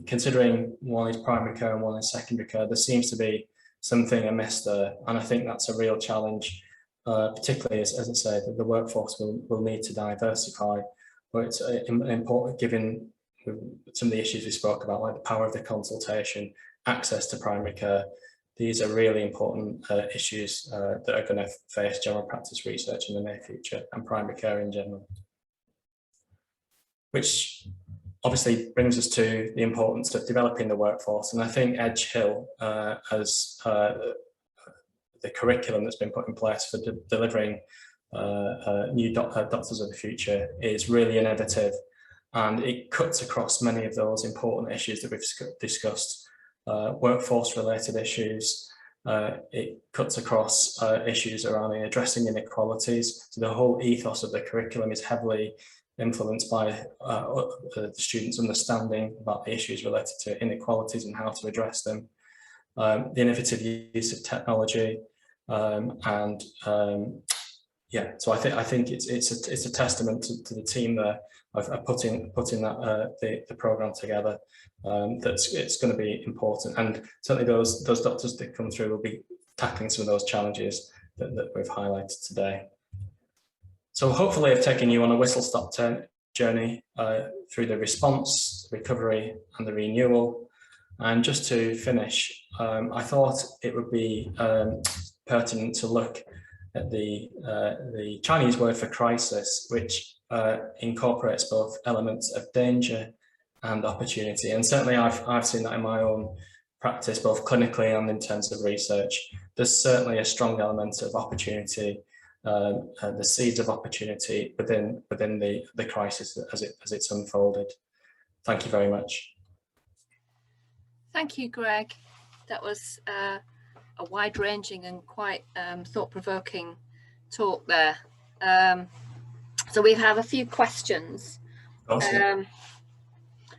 considering one is primary care and one is secondary care, there seems to be something amiss there. And I think that's a real challenge, particularly as I say, that the workforce will need to diversify. But it's important, given some of the issues we spoke about, like the power of the consultation, access to primary care. These are really important issues that are going to face general practice research in the near future and primary care in general. Which obviously brings us to the importance of developing the workforce. And I think Edge Hill, as the curriculum that's been put in place for delivering new doctors of the future is really innovative, and it cuts across many of those important issues that we've discussed, workforce related issues. It cuts across issues around addressing inequalities. So the whole ethos of the curriculum is heavily influenced by the students' understanding about the issues related to inequalities and how to address them. The innovative use of technology, yeah, so I think it's a testament to the team there of putting that the program together. It's going to be important, and certainly those doctors that come through will be tackling some of those challenges that we've highlighted today. So hopefully I've taken you on a whistle-stop journey through the response, recovery, and the renewal. And just to finish, I thought it would be pertinent to look at the Chinese word for crisis, which incorporates both elements of danger and opportunity. And certainly I've seen that in my own practice, both clinically and in terms of research. There's certainly a strong element of opportunity, the seeds of opportunity within the crisis as it's unfolded. Thank you very much. Thank you, Greg. That was a wide-ranging and quite thought-provoking talk there. So we have a few questions. Awesome.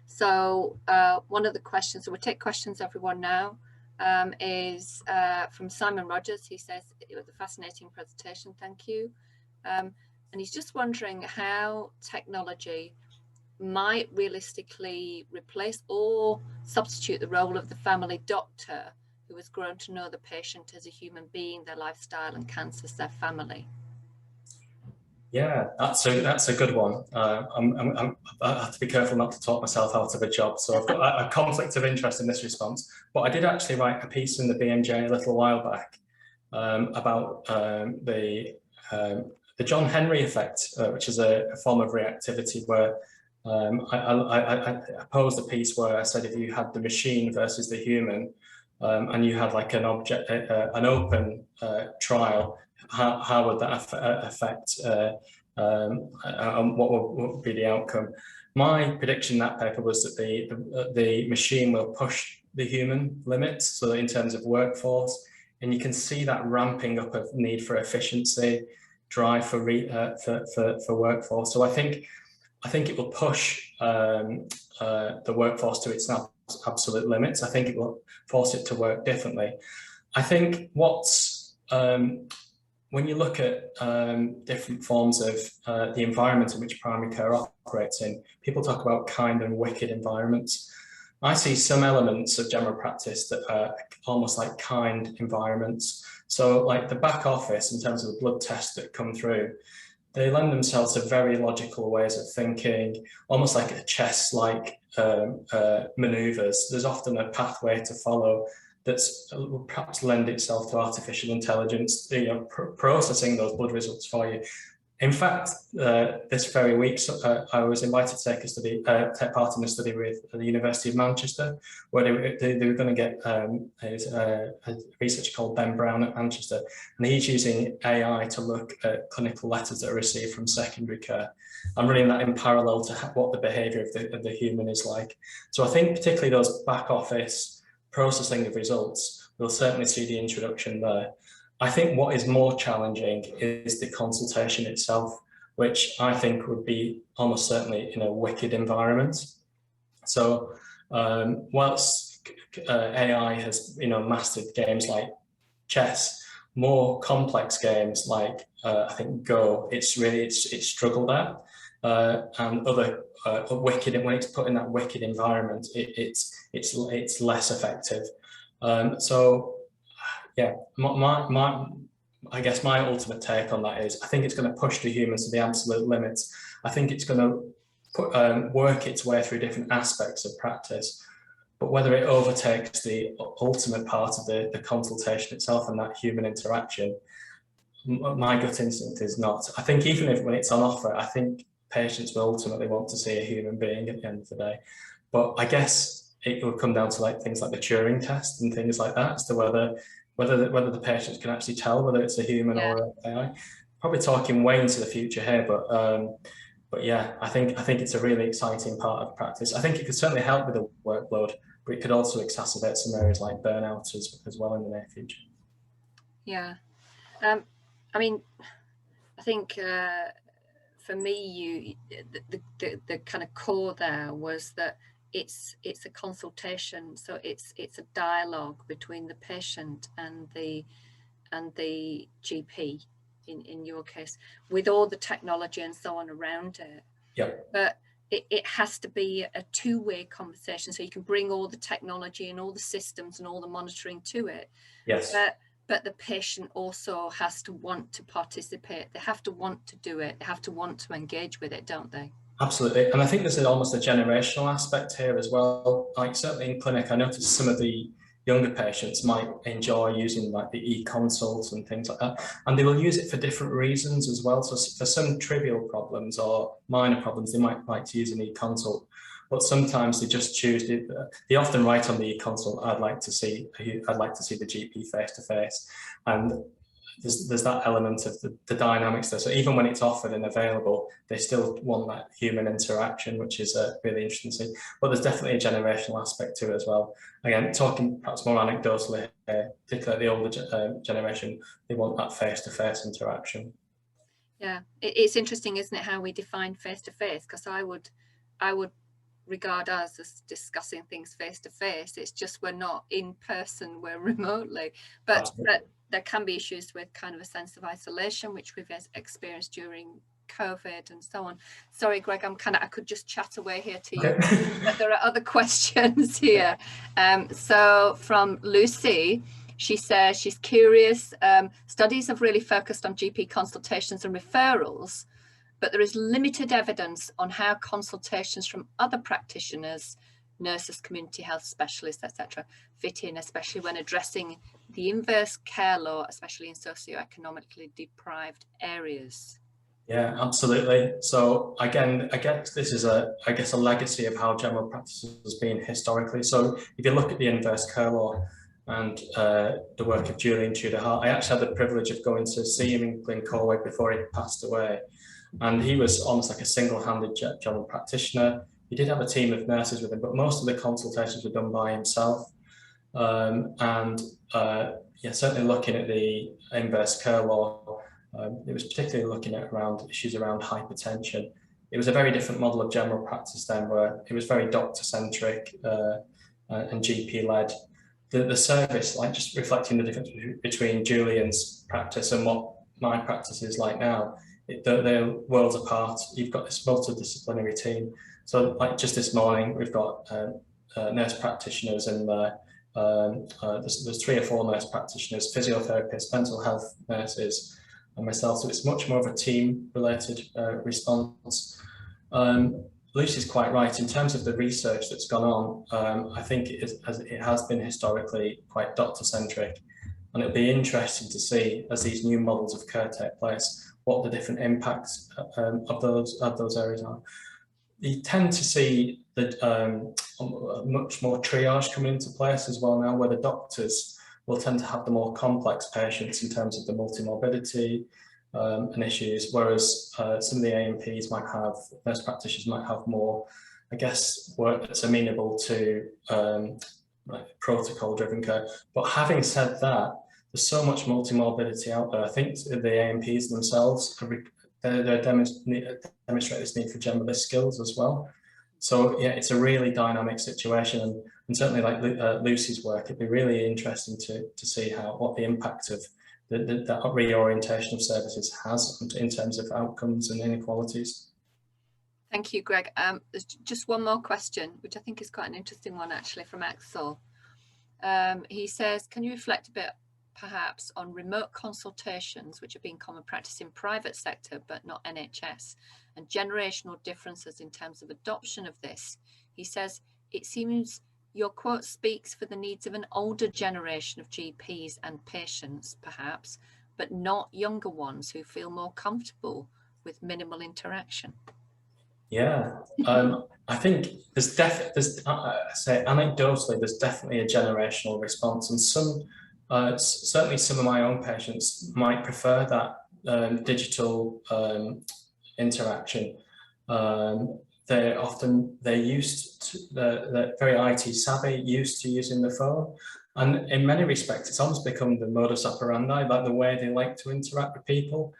So one of the questions, so we'll take questions everyone now, is from Simon Rogers. He says it was a fascinating presentation, thank you. And he's just wondering how technology might realistically replace or substitute the role of the family doctor who has grown to know the patient as a human being, their lifestyle, and cancers their family. Yeah, that's a good one. I have to be careful not to talk myself out of a job, so I've got a conflict of interest in this response. But I did actually write a piece in the BMJ a little while back about the John Henry effect, which is a form of reactivity where I posed a piece where I said if you had the machine versus the human, and you had like an open trial, how would that affect and what would be the outcome? My prediction in that paper was that the machine will push the human limits, so in terms of workforce, and you can see that ramping up of need for efficiency, drive for workforce. So I think it will push the workforce to its absolute limits. I think it will force it to work differently. I think what's when you look at different forms of the environment in which primary care operates in, people talk about kind and wicked environments. I see some elements of general practice that are almost like kind environments. So like the back office, in terms of the blood tests that come through, they lend themselves to very logical ways of thinking, almost like a chess-like maneuvers. There's often a pathway to follow that's perhaps lend itself to artificial intelligence, processing those blood results for you. In fact, this very week, I was invited to take part in a study with the University of Manchester, where they were going to get a researcher called Ben Brown at Manchester, and he's using AI to look at clinical letters that are received from secondary care. I'm running that in parallel to what the behaviour of the human is like. So I think particularly those back office processing of results, we'll certainly see the introduction there. I think what is more challenging is the consultation itself, which I think would be almost certainly in a wicked environment. So whilst AI has mastered games like chess, more complex games like I think Go, it's struggled at, and other wicked, when it's put in that wicked environment, it's less effective. So yeah, I guess my ultimate take on that is I think it's going to push the humans to the absolute limits. I think it's going to work its way through different aspects of practice, but whether it overtakes the ultimate part of the consultation itself and that human interaction, my gut instinct is not. I think even when it's on offer, I think patients will ultimately want to see a human being at the end of the day. But I guess it will come down to like things like the Turing test and things like that as to whether the patients can actually tell whether it's a human or an AI. probably talking way into the future here, but yeah, I think it's a really exciting part of practice. I think it could certainly help with the workload, but it could also exacerbate some areas like burnout as well in the near future. Yeah, I mean, I think for me, the kind of core there was that it's a consultation, so it's a dialogue between the patient and the GP in your case, with all the technology and so on around it. Yeah. But it has to be a two-way conversation, so you can bring all the technology and all the systems and all the monitoring to it. Yes. But the patient also has to want to participate. They have to want to do it. They have to want to engage with it, don't they? Absolutely. And I think there's almost a generational aspect here as well. Like certainly in clinic, I noticed some of the younger patients might enjoy using like the e-consult and things like that. And they will use it for different reasons as well. So for some trivial problems or minor problems, they might like to use an e-consult. But sometimes they just choose it. They often write on the e-consult, I'd like to see the GP face to face. And there's that element of the dynamics there. So even when it's offered and available, they still want that human interaction, which is really interesting to see. But there's definitely a generational aspect to it as well. Again, talking perhaps more anecdotally, particularly the older generation, they want that face-to-face interaction. Yeah, it's interesting, isn't it, how we define face-to-face? Because I would regard us as discussing things face-to-face. It's just we're not in person, we're remotely. But there can be issues with kind of a sense of isolation, which we've experienced during COVID and so on. Sorry, Greg, I could just chat away here to you, but there are other questions here. So from Lucy, she says she's curious. Studies have really focused on GP consultations and referrals, but there is limited evidence on how consultations from other practitioners, nurses, community health specialists, etc., fit in, especially when addressing the inverse care law, especially in socioeconomically deprived areas. Yeah, absolutely. So again, I guess this is a legacy of how general practice has been historically. So if you look at the inverse care law and the work of Julian Tudor-Hart, I actually had the privilege of going to see him in Glencoe before he passed away. And he was almost like a single-handed general practitioner. He did have a team of nurses with him, but most of the consultations were done by himself. Yeah, certainly looking at the inverse care law, it was particularly looking at issues around hypertension. It was a very different model of general practice then, where it was very doctor-centric and GP-led. The service, like just reflecting the difference between Julian's practice and what my practice is like now, they're worlds apart. You've got this multidisciplinary team. So like just this morning, we've got nurse practitioners in there. There's 3 or 4 nurse practitioners, physiotherapists, mental health nurses, and myself. So it's much more of a team-related response. Lucy's quite right. In terms of the research that's gone on, I think it has been historically quite doctor-centric. And it'll be interesting to see, as these new models of care take place, what the different impacts of those areas are. You tend to see that much more triage coming into place as well now, where the doctors will tend to have the more complex patients in terms of the multimorbidity and issues, whereas some of the AMPs nurse practitioners might have more, I guess, work that's amenable to protocol-driven care. But having said that, there's so much multimorbidity out there. I think the AMPs themselves they demonstrate this need for generalist skills as well. So yeah, it's a really dynamic situation, and certainly like Lucy's work, it'd be really interesting to see what the impact of that reorientation of services has in terms of outcomes and inequalities. Thank you, Greg. There's just one more question, which I think is quite an interesting one actually, from Axel. He says, can you reflect a bit perhaps on remote consultations, which have been common practice in private sector but not NHS, and generational differences in terms of adoption of this? He says, it seems your quote speaks for the needs of an older generation of GPs and patients perhaps, but not younger ones who feel more comfortable with minimal interaction. Yeah, I think there's anecdotally, there's definitely a generational response, and certainly some of my own patients might prefer that digital interaction. They're very IT savvy, used to using the phone. And in many respects, it's almost become the modus operandi, like the way they like to interact with people.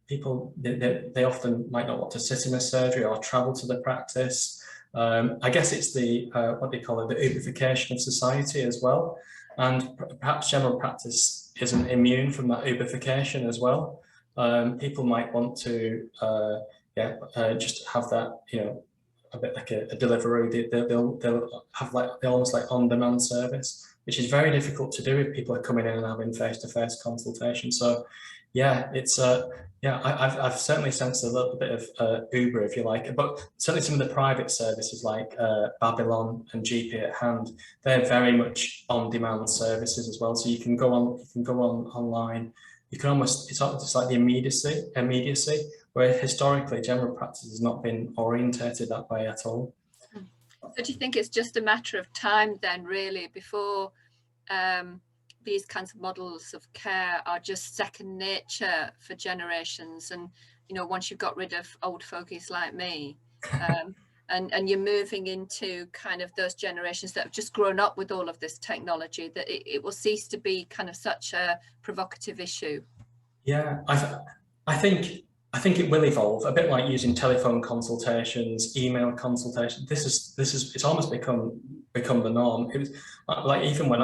People, they often might not want to sit in a surgery or travel to the practice. I guess it's the, what do you call it, the Uberification of society as well. And perhaps general practice isn't immune from that Uberification as well. People might want to, just have that, you know, a bit like a delivery. They'll have almost like on-demand service, which is very difficult to do if people are coming in and having face-to-face consultation. So, yeah, it's I've certainly sensed a little bit of Uber, if you like, but certainly some of the private services like Babylon and GP at Hand, they're very much on-demand services as well. So you can go on online. You can almost, it's like the immediacy, where historically general practice has not been orientated that way at all. So do you think it's just a matter of time then, really, before these kinds of models of care are just second nature for generations? And, you know, once you've got rid of old fogies like me, and you're moving into kind of those generations that have just grown up with all of this technology, that it will cease to be kind of such a provocative issue. Yeah, I think it will evolve, a bit like using telephone consultations, email consultations. It's almost become the norm. It was like, even when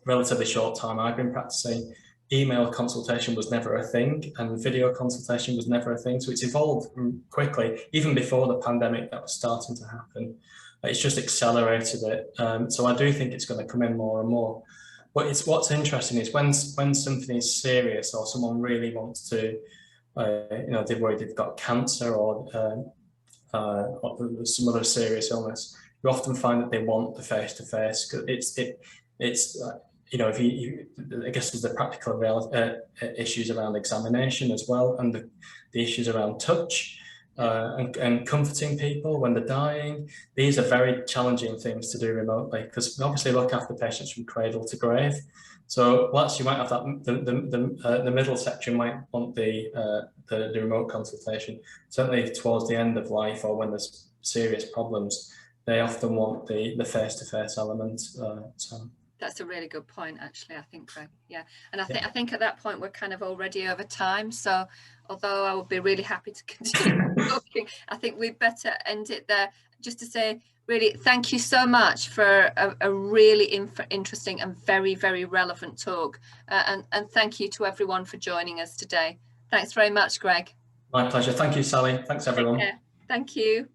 relatively short time I've been practicing, email consultation was never a thing, and video consultation was never a thing. So it's evolved quickly. Even before the pandemic, that was starting to happen. It's just accelerated it. So I do think it's going to come in more and more. But what's interesting is when something is serious, or someone really wants to, you know, they're worried they've got cancer or some other serious illness, you often find that they want the face-to-face, because it's you know, I guess there's the practical issues around examination as well, and the issues around touch. And comforting people when they're dying. These are very challenging things to do remotely, because we obviously look after patients from cradle to grave. So whilst you might have that, the middle section might want the remote consultation, certainly towards the end of life or when there's serious problems, they often want the face-to-face element. So. That's a really good point, actually, I think, Greg. Yeah, and I think at that point we're kind of already over time. So although I would be really happy to continue talking, I think we'd better end it there. Just to say, really, thank you so much for a really interesting and very, very relevant talk. And thank you to everyone for joining us today. Thanks very much, Greg. My pleasure. Thank you, Sally. Thanks, everyone. Thank you.